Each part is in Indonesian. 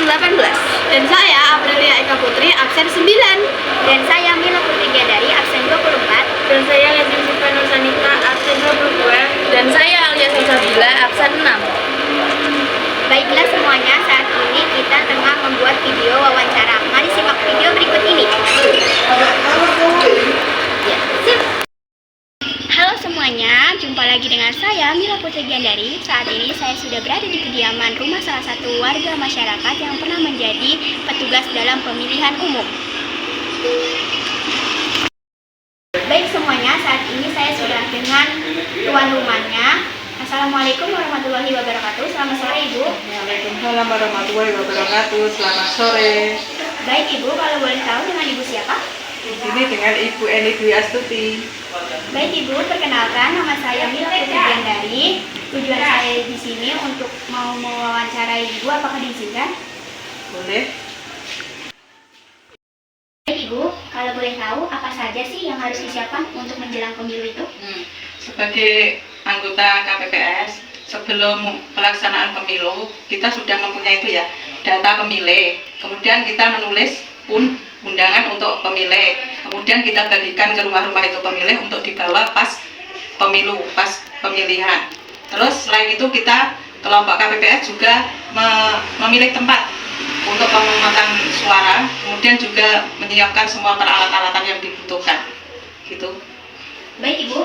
18. Dan saya Aprilia Eka Putri, absen 9. Dan saya Mila Putri Gandari, absen 24. Dan saya Lesti Siva Nursanita, absen 22. Dan saya Alia Salsabila, absen 6. Baiklah semuanya, saat ini kita tengah membuat video wawancara. Mari simak video berikut ini. Ya, sip. Halo semuanya, jumpa lagi dengan saya Mila Putri Gandari. Saat ini saya sudah berada di kediaman rumah salah satu warga masyarakat yang pernah menjadi petugas dalam pemilihan umum. Baik semuanya, saat ini saya sudah dengan tuan rumahnya. Assalamualaikum warahmatullahi wabarakatuh. Selamat sore Ibu. Waalaikumsalam warahmatullahi wabarakatuh. Selamat sore. Baik Ibu, kalau boleh tahu dengan Ibu siapa? Di sini dengan Ibu Eni Dwi Astuti. Baik Ibu, perkenalkan nama saya Mila Putri Gandari. Tujuan saya di sini untuk mau mewawancarai Ibu, apakah diizinkan? Boleh. Baik Ibu, kalau boleh tahu apa saja sih yang harus disiapkan untuk menjelang pemilu itu? Sebagai anggota KPPS, sebelum pelaksanaan pemilu, kita sudah mempunyai itu ya, data pemilih. Kemudian kita menulis undangan untuk pemilih. Kemudian kita bagikan ke rumah-rumah itu pemilih untuk dibawa pas pemilu, pas pemilihan. Terus selain itu kita kelompok KPPS juga memilih tempat untuk pemungutan suara, kemudian juga menyiapkan semua peralatan-alatan yang dibutuhkan. Gitu. Baik Ibu,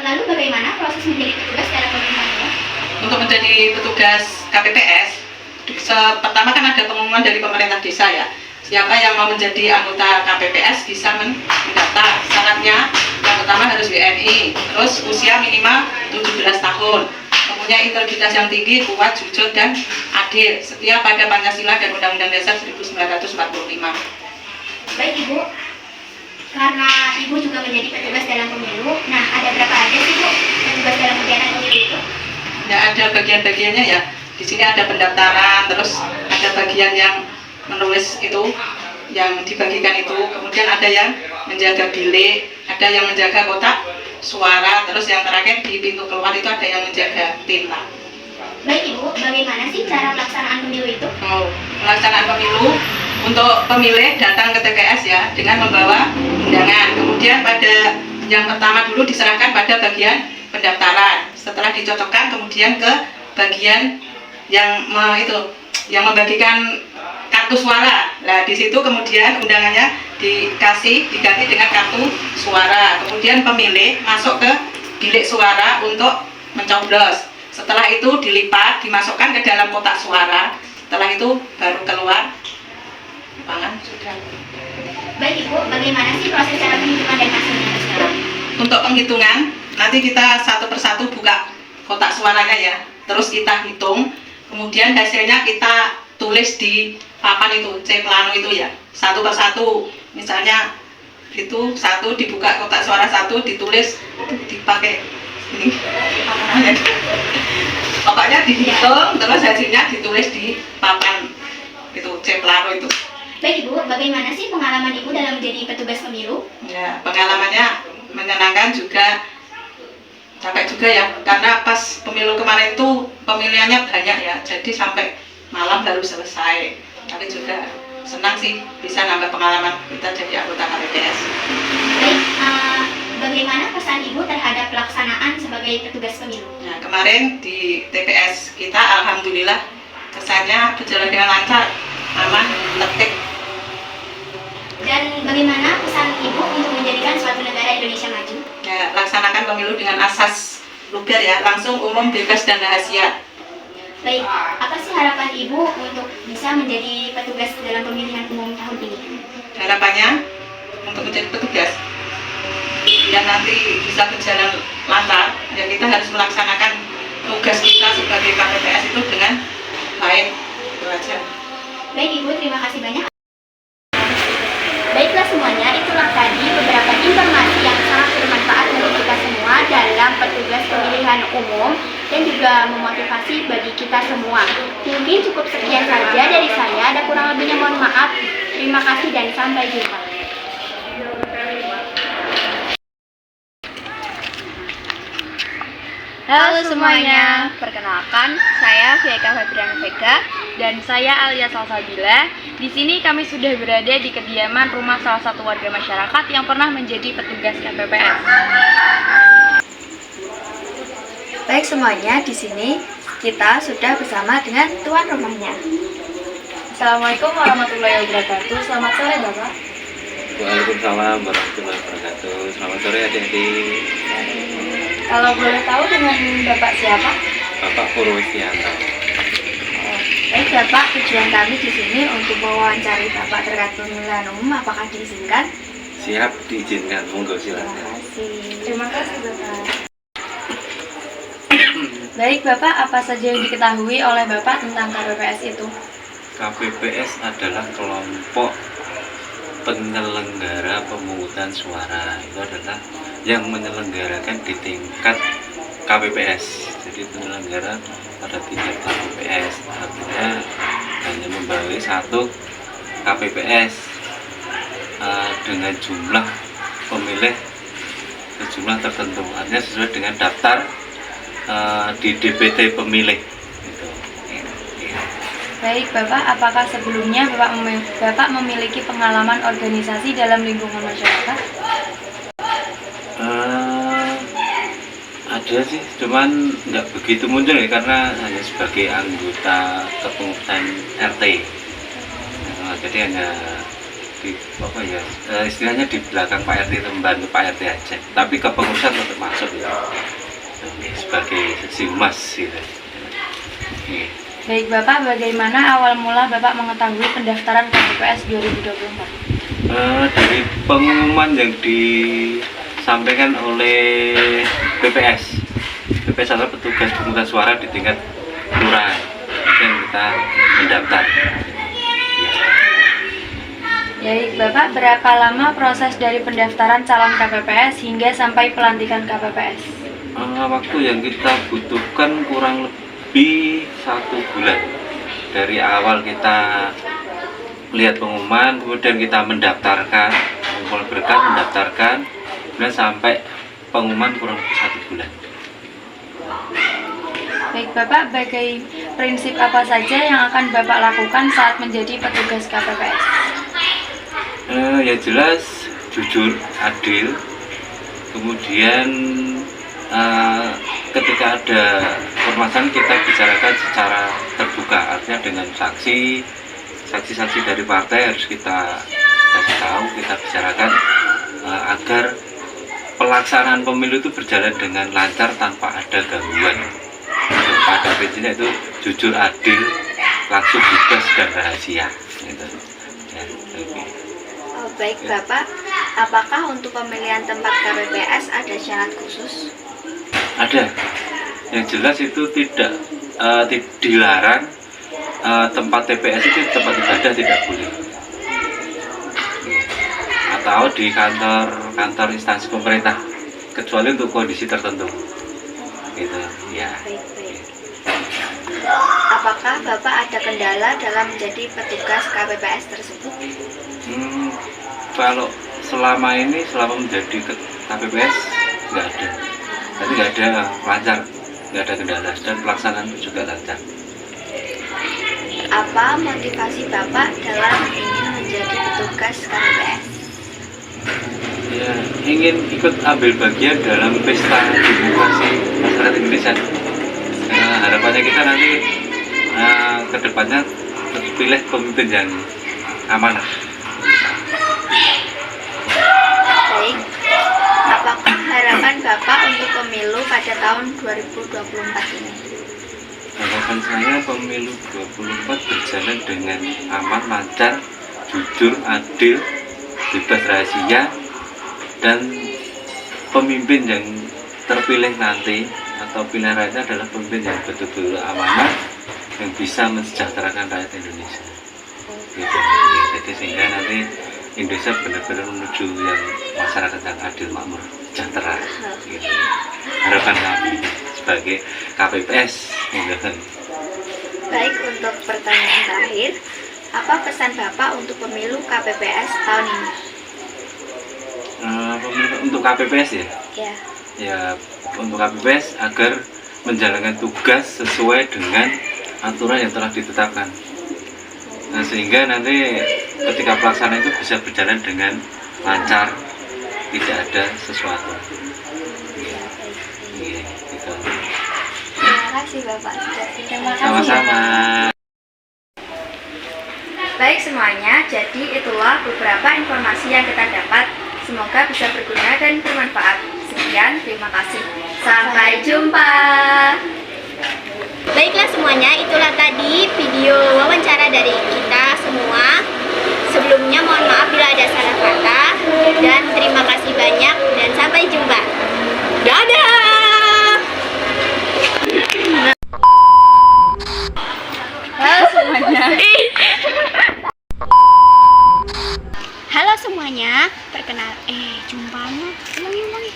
lalu bagaimana proses menjadi petugas dalam pemilihan umum? Untuk menjadi petugas KPPS, pertama kan ada pengumuman dari pemerintah desa ya. Siapa yang mau menjadi anggota KPPS bisa mendaftar. Syaratnya yang pertama harus WNI, terus usia minimal 17 tahun, mempunyai integritas yang tinggi, kuat, jujur, dan adil, setia pada Pancasila dan Undang-Undang Dasar 1945. Baik Ibu, karena Ibu juga menjadi petugas dalam pemilu, nah ada berapa aja sih Bu petugas dalam kegiatan pemilu itu? Ya, ada bagian-bagiannya ya. Di sini ada pendaftaran, terus ada bagian yang menulis itu, yang dibagikan itu, kemudian ada yang menjaga bilik, ada yang menjaga kotak suara, terus yang terakhir di pintu keluar itu ada yang menjaga tinta. Baik Ibu, bagaimana sih cara pelaksanaan pemilu itu? Pelaksanaan pemilu untuk pemilih datang ke TPS ya dengan membawa undangan. Kemudian pada yang pertama dulu diserahkan pada bagian pendaftaran. Setelah dicocokkan kemudian ke bagian yang membagikan kartu suara. Nah, di situ kemudian undangannya diganti dengan kartu suara. Kemudian pemilih masuk ke bilik suara untuk mencoblos. Setelah itu dilipat, dimasukkan ke dalam kotak suara. Setelah itu baru keluar pangan sudah. Baik Ibu, bagaimana sih proses cara penghitungan dan hasilnya sekarang? Untuk penghitungan, nanti kita satu persatu buka kotak suaranya ya. Terus kita hitung, kemudian hasilnya kita tulis di papan itu, C plano itu ya. Satu persatu, misalnya itu satu dibuka kotak suara satu, ditulis, dipakai ini. Pokoknya dihitung, terus hasilnya ditulis di papan itu, C plano itu. Baik Ibu, bagaimana sih pengalaman Ibu dalam menjadi petugas pemilu? Ya, pengalamannya menyenangkan juga, capek juga ya, karena pas pemilu kemarin itu pemilihannya banyak ya, jadi sampai malam baru selesai. Tapi juga senang sih bisa nambah pengalaman kita jadi anggota KPPS. Baik, bagaimana pesan Ibu terhadap pelaksanaan sebagai petugas pemilu? Nah, kemarin di TPS kita alhamdulillah kesannya berjalan dengan lancar, aman, tertib. Dan bagaimana pesan Ibu untuk menjadikan suatu negara Indonesia maju? Ya, laksanakan pemilu dengan asas luber ya, langsung, umum, bebas, dan rahasia. Baik, apa sih harapan Ibu untuk bisa menjadi petugas dalam pemilihan umum tahun ini? Harapannya untuk menjadi petugas yang nanti bisa berjalan lancar, ya kita harus melaksanakan tugas kita sebagai KPPS itu dengan baik. Itu aja. Baik Ibu, terima kasih banyak. Baiklah semuanya, itulah tadi beberapa informasi yang sangat bermanfaat untuk kita semua dalam petugas pemilihan umum dan juga memotivasi bagi kita semua. Mungkin cukup sekian saja dari saya, ada kurang lebihnya mohon maaf. Terima kasih dan sampai jumpa. Halo semuanya, perkenalkan saya Fieka Febriana Vega Dan saya Alia Salsabila. Di sini kami sudah berada di kediaman rumah salah satu warga masyarakat yang pernah menjadi petugas KPPS. Baik semuanya, di sini kita sudah bersama dengan tuan rumahnya. Assalamualaikum warahmatullahi wabarakatuh. Selamat sore Bapak. Waalaikumsalam warahmatullahi wabarakatuh. Selamat sore adik-adik. Kalau boleh tahu dengan Bapak siapa? Bapak Purwestianto. Baik Bapak, tujuan kami di sini untuk mewawancari Bapak terkait pemilihan umum. Apakah diizinkan? Siap, diizinkan, monggo silakan. Terima kasih Bapak. Baik Bapak, apa saja yang diketahui oleh Bapak tentang KPPS itu? KPPS adalah kelompok penyelenggara pemungutan suara. Itu adalah yang menyelenggarakan di tingkat KPPS. Jadi penyelenggara pada tingkat KPPS, artinya hanya membawahi satu KPPS dengan jumlah pemilih sejumlah tertentu, artinya sesuai dengan daftar di DPT pemilih. Gitu. Baik Bapak, apakah sebelumnya Bapak memiliki pengalaman organisasi dalam lingkungan masyarakat? Ada sih, cuman nggak begitu muncul ya, karena hanya sebagai anggota kepengurusan RT. Jadi hanya di istilahnya di belakang Pak RT, membantu Pak RT aja. Tapi kepengurusan tetap masuk ya, sebagai seksi humas gitu. Baik Bapak, bagaimana awal mula Bapak mengetahui pendaftaran KPPS 2024? Dari pengumuman yang disampaikan oleh PPS adalah petugas pemungutan suara di tingkat kelurahan, dan kita mendaftar. Baik Bapak, berapa lama proses dari pendaftaran calon KPPS hingga sampai pelantikan KPPS? Waktu yang kita butuhkan kurang lebih 1 bulan. Dari awal kita lihat pengumuman, kemudian kita mendaftarkan, mengumpul berkas, mendaftarkan, kemudian sampai pengumuman kurang lebih 1 bulan. Baik Bapak, bagai prinsip apa saja yang akan Bapak lakukan saat menjadi petugas KPPS? Ya jelas, jujur, adil. Kemudian ketika ada permasalahan kita bicarakan secara terbuka, artinya dengan saksi dari partai harus kita kasih tahu, kita bicarakan agar pelaksanaan pemilu itu berjalan dengan lancar tanpa ada gangguan. Pada prinsipnya itu jujur, adil, langsung, bebas, dan rahasia. Gitu. Ya, Baik Bapak, apakah untuk pemilihan tempat KPPS ada syarat khusus? Ada. Yang jelas itu tidak dilarang tempat TPS itu tempat ibadah tidak boleh. Atau di kantor instansi pemerintah, kecuali untuk kondisi tertentu. Gitu, ya. Baik. Apakah Bapak ada kendala dalam menjadi petugas KPPS tersebut? Kalau selama menjadi KPPS nggak ada. Tapi nggak ada lancar, nggak ada kendala, dan pelaksanaan juga lancar. Apa motivasi Bapak dalam ingin menjadi petugas KPPS? Ya, ingin ikut ambil bagian dalam pesta demokrasi masyarakat Indonesia. Harapannya kita nanti ke depannya terpilih pemimpin yang amanah. Baik, apakah harapan Bapak untuk pemilu pada tahun 2024 ini? Harapan saya pemilu 24 berjalan dengan aman, lancar, jujur, adil, bebas rahasia, dan pemimpin yang terpilih nanti atau pilihan rakyat adalah pemimpin yang betul-betul amanah, yang bisa mensejahterakan rakyat Indonesia. Gitu. Jadi sehingga nanti Indonesia benar-benar menuju yang masyarakat yang adil, makmur, sejahtera. Gitu. Harapan kami sebagai KPPS. Gitu. Baik, untuk pertanyaan terakhir, apa pesan Bapak untuk pemilu KPPS tahun ini? Untuk KPPS ya? Ya. Ya, untuk KPPS agar menjalankan tugas sesuai dengan aturan yang telah ditetapkan. sehingga nanti ketika pelaksanaan itu bisa berjalan dengan lancar, tidak ada sesuatu. Iya, gitu. Terima kasih Bapak. Terima kasih. Sama-sama. Baik semuanya, jadi itulah beberapa informasi yang kita dapat. Semoga bisa berguna dan bermanfaat. Sekian, terima kasih. Sampai jumpa. Baiklah semuanya, itulah tadi video wawancara dari kita semua. Sebelumnya mohon maaf bila ada salah kata, dan terima kasih banyak dan sampai jumpa. Dadah! Halo semuanya. Halo semuanya, jumpanya ulangi.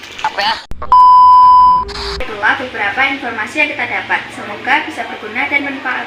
Itulah beberapa informasi yang kita dapat. Semoga bisa berguna dan bermanfaat.